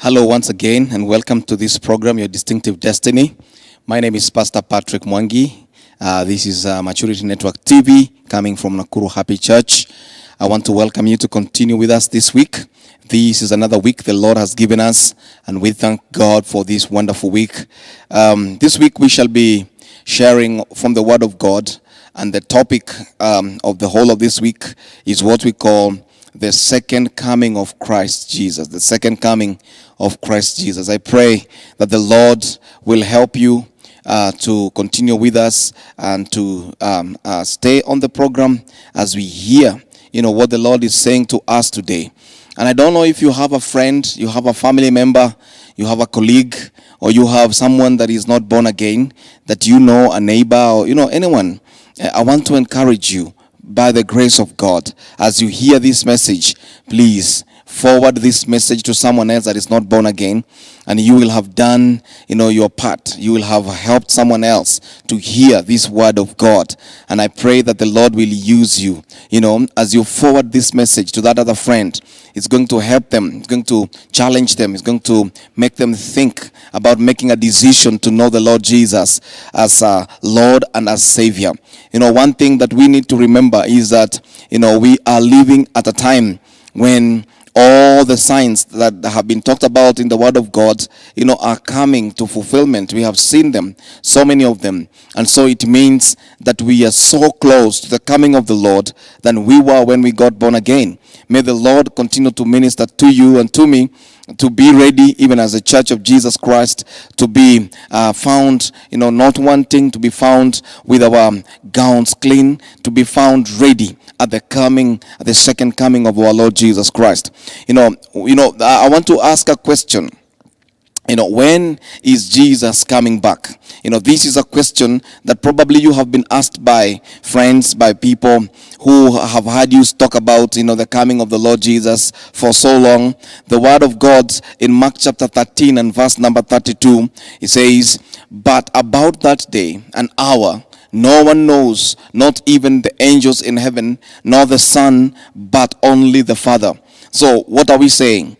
Hello once again and welcome to this program, Your Distinctive Destiny. My name is Pastor Patrick Mwangi. This is Maturity Network TV coming from Nakuru Happy Church. I want to welcome you to continue with us this week. This is another week the Lord has given us, and we thank God for this wonderful week. This week we shall be sharing from the Word of God, and the topic of the whole of this week is what we call the second coming of Christ Jesus. The second coming of Christ Jesus. I pray that the Lord will help you to continue with us and to stay on the program as we hear, what the Lord is saying to us today. And I don't know if you have a friend, you have a family member, you have a colleague, or you have someone that is not born again, that a neighbor, or anyone. I want to encourage you by the grace of God, as you hear this message, please forward this message to someone else that is not born again, and you will have done, your part. You will have helped someone else to hear this word of God. And I pray that the Lord will use you, as you forward this message to that other friend. It's going to help them. It's going to challenge them. It's going to make them think about making a decision to know the Lord Jesus as Lord and as Savior. One thing that we need to remember is that, we are living at a time when all the signs that have been talked about in the Word of God, are coming to fulfillment. We have seen them, so many of them. And so it means that we are so close to the coming of the Lord than we were when we got born again. May the Lord continue to minister to you and to me, to be ready, even as a church of Jesus Christ, to be found, not wanting to be found with our gowns clean, to be found ready at the second coming of our Lord Jesus Christ. I want to ask a question. When is Jesus coming back? This is a question that probably you have been asked by friends, by people who have heard you talk about, the coming of the Lord Jesus for so long. The Word of God in Mark chapter 13 and verse number 32, it says, "But about that day and hour, no one knows, not even the angels in heaven, nor the Son, but only the Father." So what are we saying?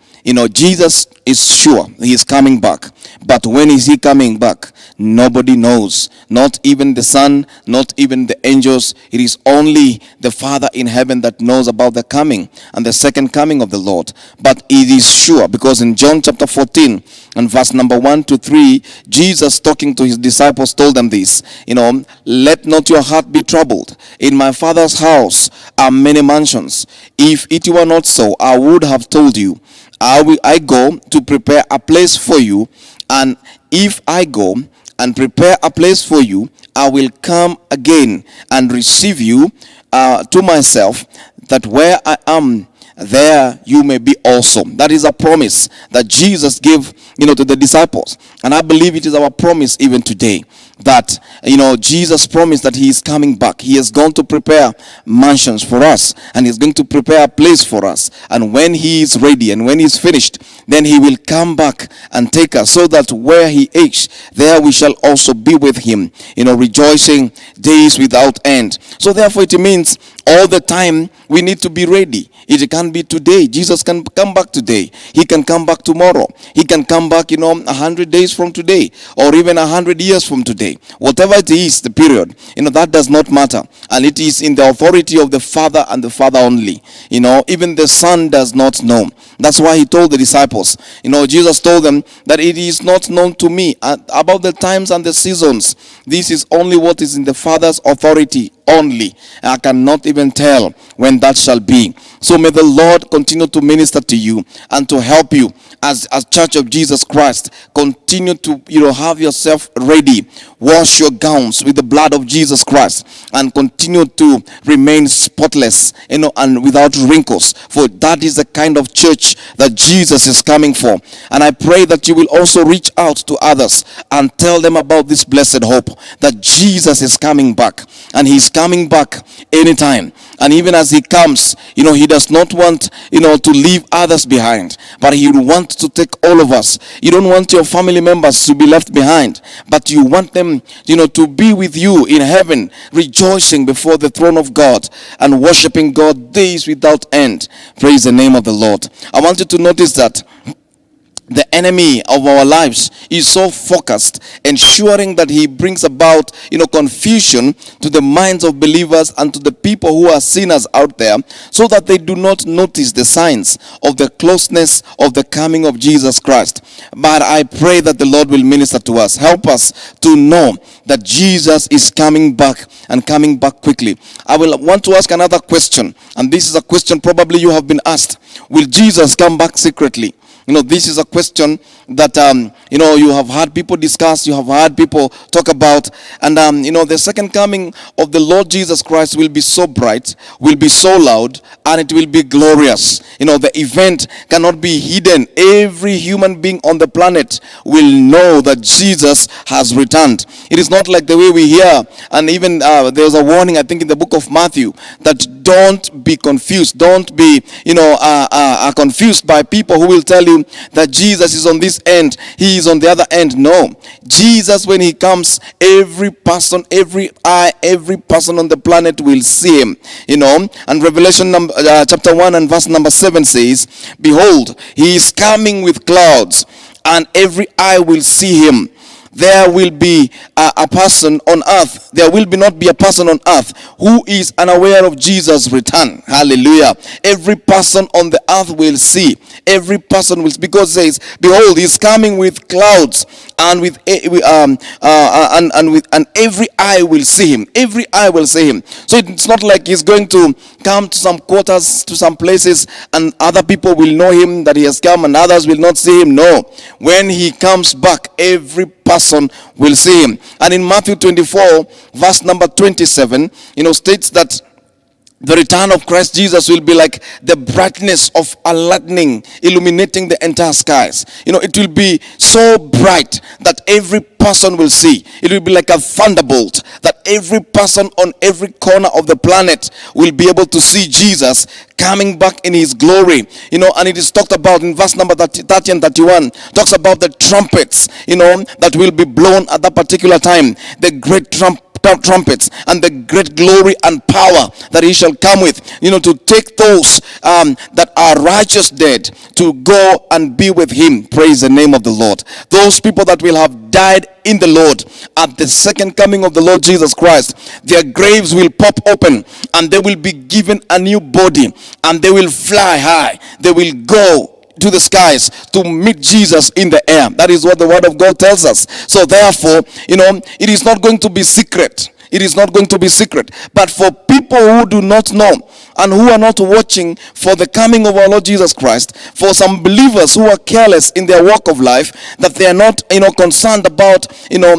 Jesus is sure he is coming back. But when is he coming back? Nobody knows. Not even the Son, not even the angels. It is only the Father in heaven that knows about the coming and the second coming of the Lord. But it is sure, because in John chapter 14 and verse number 1 to 3, Jesus, talking to his disciples, told them this, "Let not your heart be troubled. In my Father's house are many mansions. If it were not so, I would have told you. I go to prepare a place for you, and if I go and prepare a place for you, I will come again and receive you to myself, that where I am, there you may be also." That is a promise that Jesus gave, to the disciples. And I believe it is our promise even today, that, Jesus promised that he is coming back. He has gone to prepare mansions for us, and he's going to prepare a place for us. And when he is ready and when he's finished, then he will come back and take us, so that where he is, there we shall also be with him, rejoicing days without end. So therefore it means all the time we need to be ready. It can be today. Jesus can come back today. He can come back tomorrow. He can come back, 100 days from today, or even 100 years from today. Whatever it is, the period, that does not matter. And it is in the authority of the Father and the Father only. Even the Son does not know. That's why he told the disciples, Jesus told them that it is not known to me about the times and the seasons. This is only what is in the Father's authority only. I cannot even tell when that shall be. So may the Lord continue to minister to you and to help you as Church of Jesus Christ. Continue to have yourself ready. Wash your gowns with the blood of Jesus Christ, and continue to remain spotless, and without wrinkles, for that is the kind of church that Jesus is coming for. And I pray that you will also reach out to others and tell them about this blessed hope, that Jesus is coming back, and he's coming back anytime. And even as he comes, he does not want, to leave others behind, but he wants to take all of us. You don't want your family members to be left behind, but you want them, to be with you in heaven, rejoicing before the throne of God and worshiping God days without end. Praise the name of the Lord. I want you to notice that the enemy of our lives is so focused, ensuring that he brings about, confusion to the minds of believers and to the people who are sinners out there, so that they do not notice the signs of the closeness of the coming of Jesus Christ. But I pray that the Lord will minister to us. Help us to know that Jesus is coming back, and coming back quickly. I will want to ask another question, and this is a question probably you have been asked. Will Jesus come back secretly? This is a question that, you have heard people discuss, you have heard people talk about. And, the second coming of the Lord Jesus Christ will be so bright, will be so loud, and it will be glorious. The event cannot be hidden. Every human being on the planet will know that Jesus has returned. It is not like the way we hear, and even there's a warning, I think, in the book of Matthew, that don't be confused. Don't be, confused by people who will tell you that Jesus is on this end, he is on the other end. No. Jesus, when he comes, every person, every eye, every person on the planet will see him. And Revelation chapter 1 and verse number 7 says, behold, he is coming with clouds, and every eye will see him. There will be a person on earth. There will not be a person on earth who is unaware of Jesus' return. Hallelujah. Every person on the earth will see. Every person will, because it says, behold, he's coming with clouds, and and every eye will see him. Every eye will see him. So it's not like he's going to come to some quarters, to some places, and other people will know him that he has come, and others will not see him. No. When he comes back, every person will see him. And in Matthew 24 verse number 27, states that the return of Christ Jesus will be like the brightness of a lightning illuminating the entire skies. It will be so bright that every person will see. It will be like a thunderbolt that every person on every corner of the planet will be able to see Jesus coming back in his glory. And it is talked about in verse number 30 and 31, talks about the trumpets, that will be blown at that particular time. The great trumpets and the great glory and power that he shall come with, to take those that are righteous dead to go and be with him. Praise the name of the Lord. Those people that will have died in the Lord at the second coming of the Lord Jesus Christ, their graves will pop open, and they will be given a new body, and they will fly high. They will go to the skies to meet Jesus in the air. That is what the word of God tells us. So therefore, it is not going to be secret. It is not going to be secret. But for people who do not know and who are not watching for the coming of our Lord Jesus Christ, for some believers who are careless in their walk of life, that they are not, concerned about,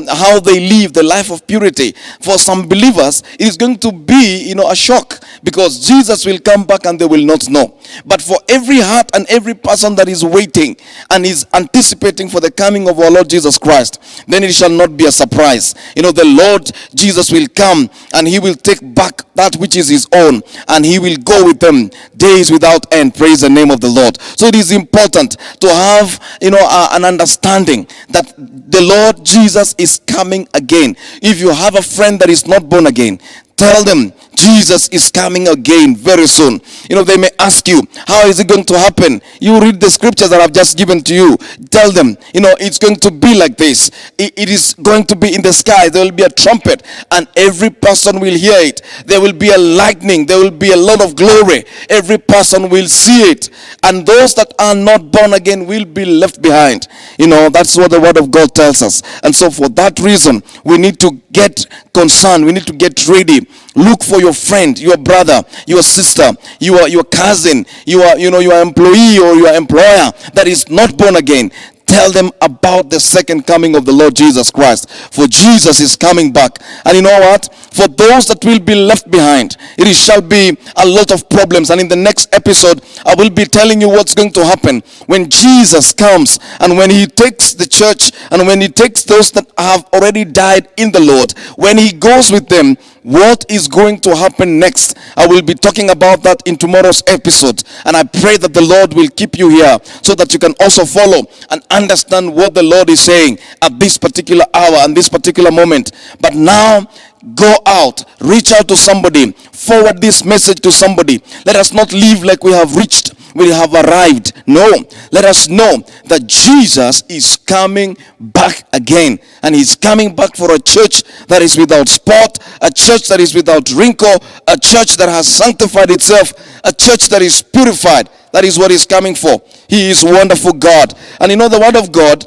how they live the life of purity. For some believers, it is going to be, a shock, because Jesus will come back and they will not know. But for every heart and every person that is waiting and is anticipating for the coming of our Lord Jesus Christ, then it shall not be a surprise. The Lord Jesus will come, and he will take back that which is his own, and he will go with them days without end. Praise the name of the Lord. So it is important to have an understanding that the Lord Jesus is coming again. If you have a friend that is not born again, tell them Jesus is coming again very soon. They may ask you, how is it going to happen? You read the scriptures that I've just given to you. Tell them, it's going to be like this. It is going to be in the sky. There will be a trumpet, and every person will hear it. There will be a lightning. There will be a lot of glory. Every person will see it. And those that are not born again will be left behind. That's what the word of God tells us. And so for that reason, we need to get concerned. We need to get ready. Look for your friend, your brother, your sister, your cousin, your employee or your employer that is not born again. Tell them about the second coming of the Lord Jesus Christ. For Jesus is coming back. And you know what? For those that will be left behind, it shall be a lot of problems. And in the next episode, I will be telling you what's going to happen when Jesus comes, and when he takes the church, and when he takes those that have already died in the Lord, when he goes with them, what is going to happen next. I will be talking about that in tomorrow's episode, and I pray that the Lord will keep you here so that you can also follow and understand what the Lord is saying at this particular hour and this particular moment. But now, go out, reach out to somebody, forward this message to somebody. Let us not live like we have reached will have arrived. No, let us know that Jesus is coming back again. And he's coming back for a church that is without spot, a church that is without wrinkle, a church that has sanctified itself, a church that is purified. That is what he's coming for. He is wonderful God. And you know the word of God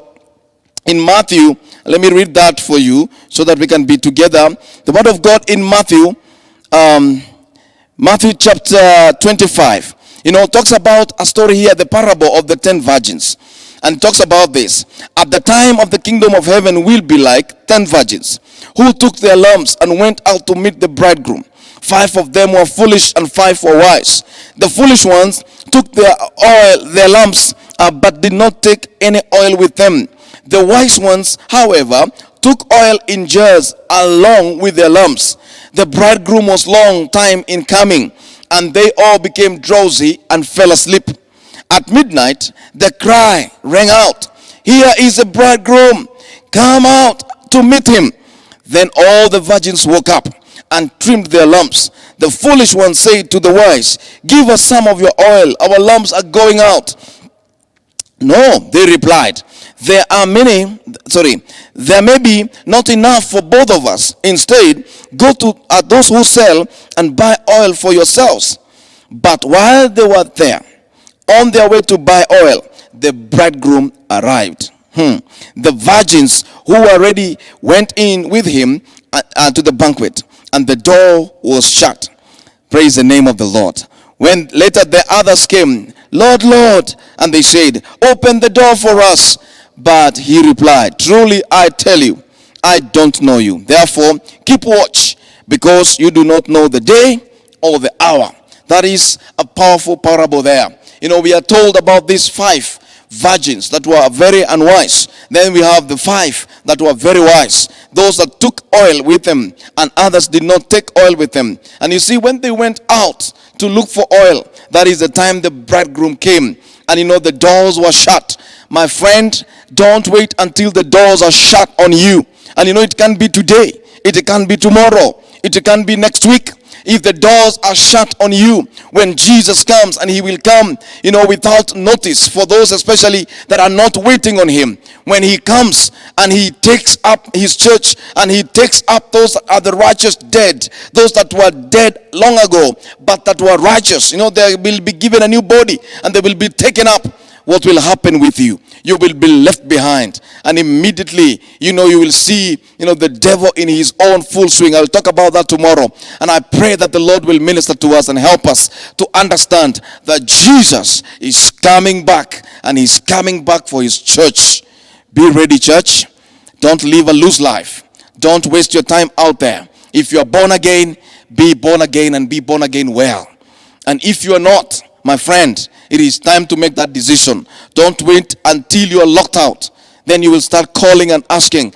in Matthew, let me read that for you so that we can be together. The word of God in Matthew, Matthew chapter 25, talks about a story here, the parable of the 10 virgins. And talks about this. At the time of the kingdom of heaven will be like 10 virgins who took their lamps and went out to meet the bridegroom. 5 of them were foolish and 5 were wise. The foolish ones took their lamps, but did not take any oil with them. The wise ones, however, took oil in jars along with their lamps. The bridegroom was long time in coming, and they all became drowsy and fell asleep. At midnight, the cry rang out, "Here is the bridegroom, come out to meet him." Then all the virgins woke up and trimmed their lamps. The foolish ones said to the wise, "Give us some of your oil, our lamps are going out." "No," they replied, there may be not enough for both of us. Instead, go to those who sell and buy oil for yourselves." But while they were there, on their way to buy oil, the bridegroom arrived. The virgins who were ready went in with him to the banquet, and the door was shut. Praise the name of the Lord. When later the others came, "Lord, Lord," and they said, "Open the door for us." But he replied, "Truly I tell you, I don't know you. Therefore, keep watch, because you do not know the day or the hour." That is a powerful parable there. We are told about these 5 virgins that were very unwise. Then we have the 5 that were very wise. Those that took oil with them, and others did not take oil with them. And you see, when they went out to look for oil, that is the time the bridegroom came. And the doors were shut. My friend, don't wait until the doors are shut on you. And it can be today. It can be tomorrow. It can be next week. If the doors are shut on you, when Jesus comes, and he will come, without notice, for those especially that are not waiting on him. When he comes and he takes up his church, and he takes up those that are the righteous dead, those that were dead long ago, but that were righteous, they will be given a new body, and they will be taken up. What will happen with you? You will be left behind, and immediately, you will see, the devil in his own full swing. I'll talk about that tomorrow, and I pray that the Lord will minister to us and help us to understand that Jesus is coming back, and he's coming back for his church. Be ready, church. Don't live a loose life. Don't waste your time out there. If you are born again, be born again, and be born again well. And if you are not, my friend, it is time to make that decision. Don't wait until you are locked out. Then you will start calling and asking,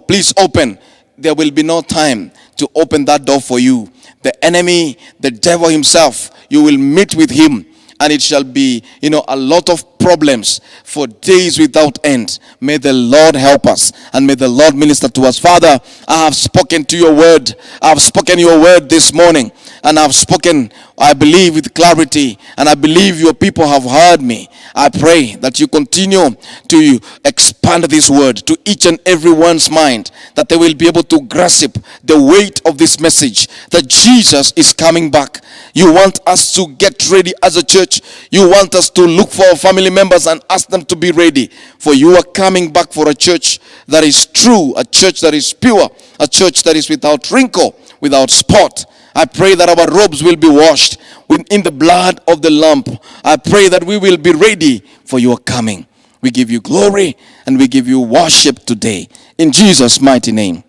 please open. There will be no time to open that door for you. The enemy, the devil himself, you will meet with him, and it shall be, a lot of problems for days without end. May the Lord help us, and may the Lord minister to us. Father, I have spoken to your word. I have spoken your word this morning, and I have spoken, I believe, with clarity, and I believe your people have heard me. I pray that you continue to expand this word to each and everyone's mind, that they will be able to grasp the weight of this message, that Jesus is coming back. You want us to get ready as a church. You want us to look for our family members and ask them to be ready, for you are coming back for a church that is true, a church that is pure, a church that is without wrinkle, without spot. I pray that our robes will be washed in the blood of the Lamb. I pray that we will be ready for your coming. We give you glory and we give you worship today. In Jesus' mighty name.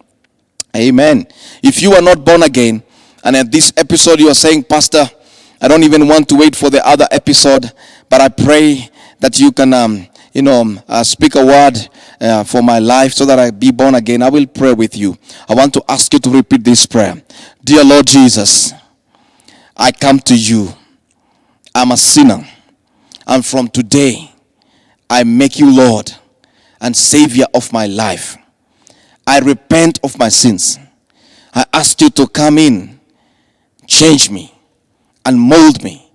Amen. If you are not born again, and at this episode you are saying, "Pastor, I don't even want to wait for the other episode, but I pray that you can speak a word for my life so that I be born again," I will pray with you. I want to ask you to repeat this prayer. Dear Lord Jesus, I come to you. I'm a sinner, and from today I make you Lord and Savior of my life. I repent of my sins. I ask you to come in, change me, and mold me,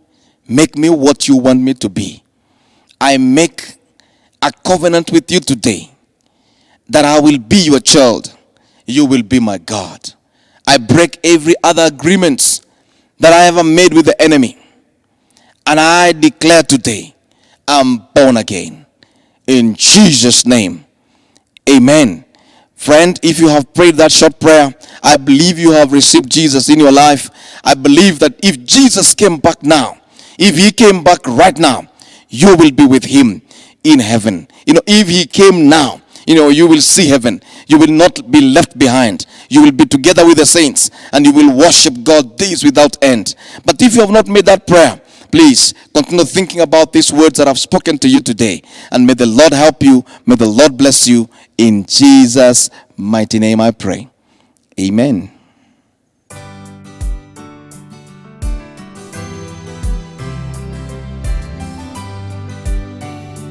Make me what you want me to be. I make a covenant with you today that I will be your child. You will be my God. I break every other agreement that I ever made with the enemy. And I declare today, I'm born again. In Jesus' name, amen. Friend, if you have prayed that short prayer, I believe you have received Jesus in your life. I believe that if Jesus came back now, if he came back right now, you will be with him in heaven. If he came now, you will see heaven. You will not be left behind. You will be together with the saints and you will worship God days without end. But if you have not made that prayer, please continue thinking about these words that I've spoken to you today. And may the Lord help you. May the Lord bless you. In Jesus' mighty name I pray. Amen.